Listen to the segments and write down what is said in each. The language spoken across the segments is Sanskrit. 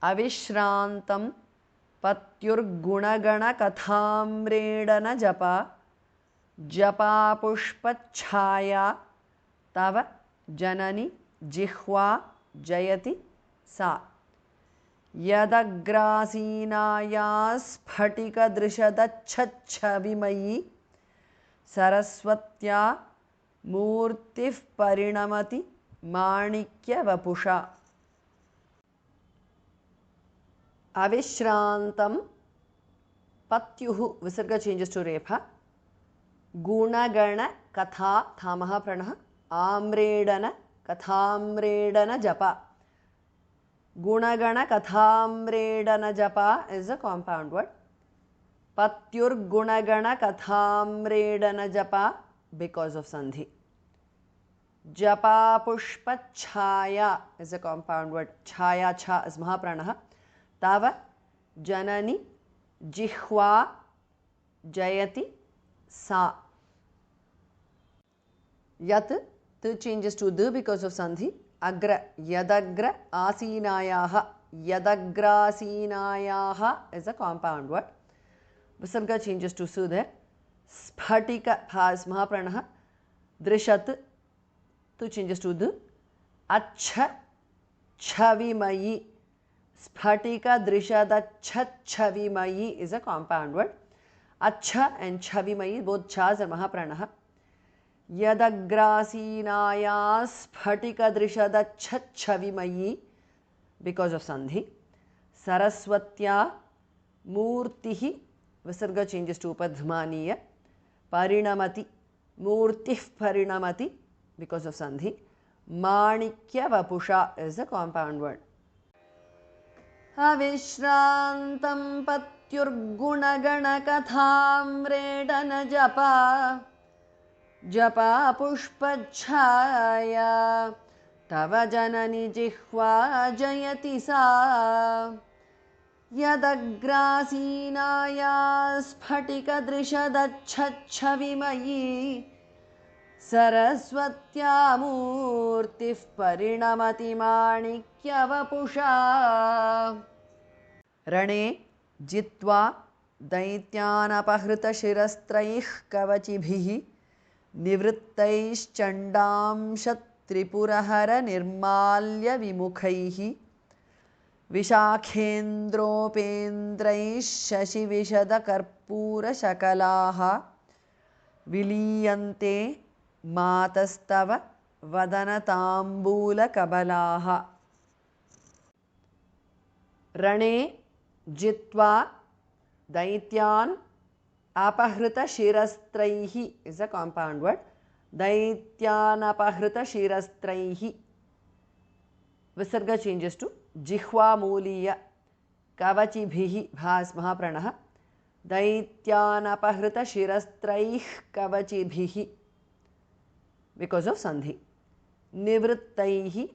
अविश्रान्तं पत्युर्गुणगणकथाम्रेडन जपा जपापुष्पच्छाया तव जननि जिह्वा जयति सा यदग्रासीनाया स्फटिकदृशदच्छच्छविमयी सरस्वत्या मूर्तिः परिणमति माणिक्यवपुषा अविश्रान्तं पत्युः विसर्ग चेंजेस टू रेफा गुणगण कथा थामः प्रणः आम्रेडन कथाम्रेडन जपा गुणगण कथाम्रेडन जपा is a compound word. पत्युर्गुणगण कथाम्रेडन जपा because of sandhi. जपा पुष्पच्छाया is a compound word. छाया छा is महाप्राणः. तव जननि जिह्वा जयति सा यत् t changes to the because of sandhi. अग्र यदग्र आसीनायाः यदग्रासीनायाः is a compound word. विसर्ग changes to su there. स्फटिक has महाप्राणः. दृशत् tu changes to the. अच्छ छविमयी स्फटिक दृशदच्छच्छविमयी is a compound word. अच्छा and छविमयी both chas are महाप्राणः. यदग्रासीनाया स्फटिकदृशदच्छच्छविमयी because of sandhi. सरस्वत्या मूर्तिः विसर्ग changes to उपध्मानीय परिणमति मूर्तिः परिणमति because of sandhi. माणिक्यवपुषा is a compound word. अविश्रान्तं पत्युर्गुणगणकथाम्रेडन जपा जपा पुष्पच्छाया तव जननि जिह्वा जयति सा यदग्रासीनाया स्फटिकदृशदच्छच्छविमयी सरस्वत्या मूर्तिः परिणमति माणिक्यवपुषा रणे जित्वा दैत्यानपहृतशिरस्त्रैः कवचिभिः निवृत्तैश्चण्डांशत्रिपुरहरनिर्माल्यविमुखैः विशाखेन्द्रोपेन्द्रैः शशिविशदकर्पूरशकलाः विलीयन्ते मातस्तव वदनताम्बूलकबलाः रणे जित्वा दैत्यान् अपहृतशिरस्त्रैः is a compound word. दैत्यान् अपहृतशिरस्त्रैः विसर्ग changes to जिह्वामूलीय कवचिभिः भास् महाप्राणः. दैत्यान् अपहृतशिरस्त्रैः कवचिभिः because of sandhi. निवृत्तैः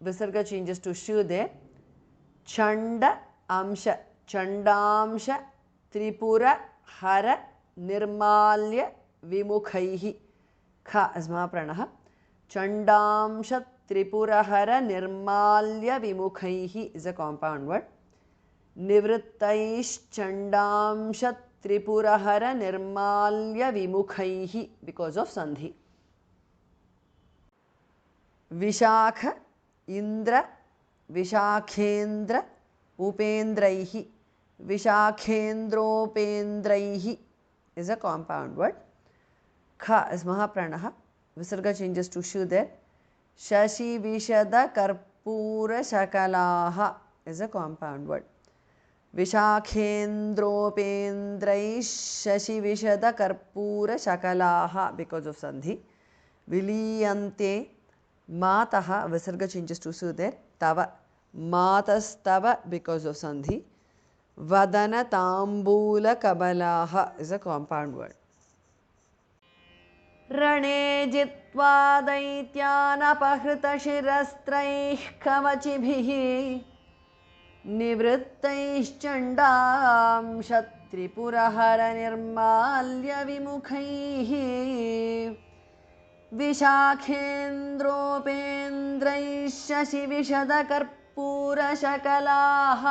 विसर्ग changes to shu there. चण्ड अंश चण्डांश त्रिपुर हर निर्माल्य विमुखैः ख अस्माप्रणः. चण्डांश त्रिपुरहर निर्माल्य विमुखैः is a compound word. निवृत्तैश्चण्डांश त्रिपुरहर निर्माल्य विमुखैः because of sandhi. Vishakh Indra विशाखेन्द्र उपेन्द्रैः विशाखेन्द्रोपेन्द्रैः is a compound word. Kha is महाप्राणः. विसर्ग changes to shu there. शशि विशद कर्पूर शकलाः is a compound word. विशाखेन्द्रोपेन्द्रैः शशि विशद कर्पूर शकलाः because of sandhi. विलीयन्ते मातः विसर्ग changes to su there. तव मातस्तव because of sandhi. Vadana Tambula Kabalaha is a compound word. Rane Jitva Daityana Pahrita Shirastraih Kavachibhihi Nivrittaih Chandam Shatripurahara Nirmalya Vimukhaihi Vishakhendropendraih Shashi Vishada कर्पूरशकलाः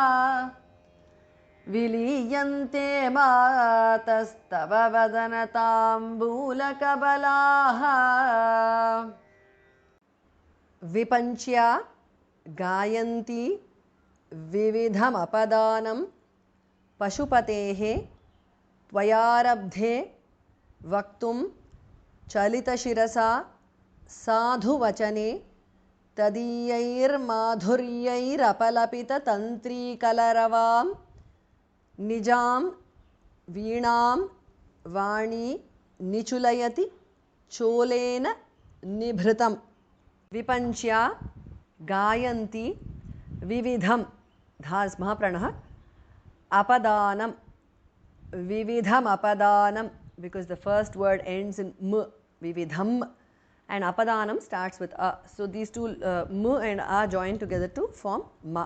विलीयन्ते मातस्तव वदनताम्बूलकबलाः विपञ्च्या गायन्ति विविधमपदानं पशुपतेः त्वयारब्धे वक्तुं चलितशिरसा साधुवचने तदीयैर्माधुर्यैरपलपिततन्त्रीकलरवां निजां वीणां वाणी निचुलयति चोलेन निभृतं विपञ्च्या गायन्ति विविधं धास्मः प्रणः अपदानं विविधमपदानं because the first word ends in m vividham and apadanam starts with a, so these two m and a join together to form ma.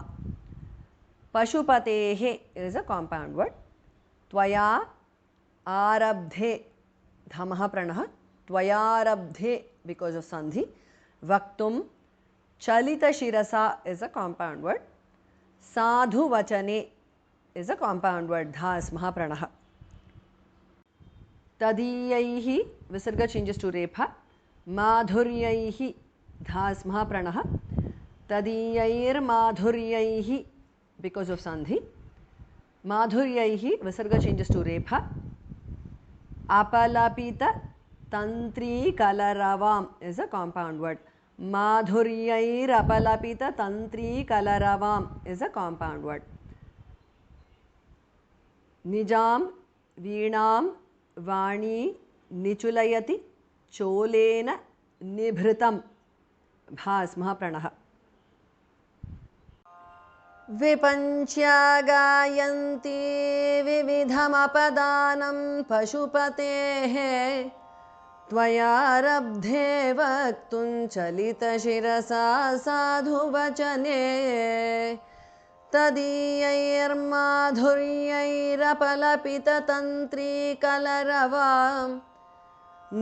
Pashupatehe is a compound word. Tvaya arabdhe dhamah pranah tvayarabdhe because of sandhi. Vaktum chalita shirasa is a compound word. Sadhu vachane is a compound word. Dhas mahapranah. Tadiyaihi visarga changes to repha. Madhuryaihi dhas mahapranah. Tadiyair madhuryaihi because of sandhi. Madhuryaihi visarga changes to repha. Apalapita tantri kalaravam is a compound word. Madhuryair apalapita tantri kalaravam is a compound word. Nijam veenam वाणी निचुलयति चोलेन निभृतं भास्मः प्रणः विपञ्च्या गायन्ति विविधमपदानं पशुपतेः त्वयारब्धे वक्तुं चलितशिरसा साधुवचने तदीयैर्माधुर्यैरपलपिततन्त्रीकलरवां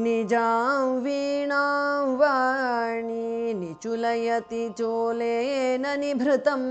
निजां वीणां वाणी निचुलयति चोलेन निभृतं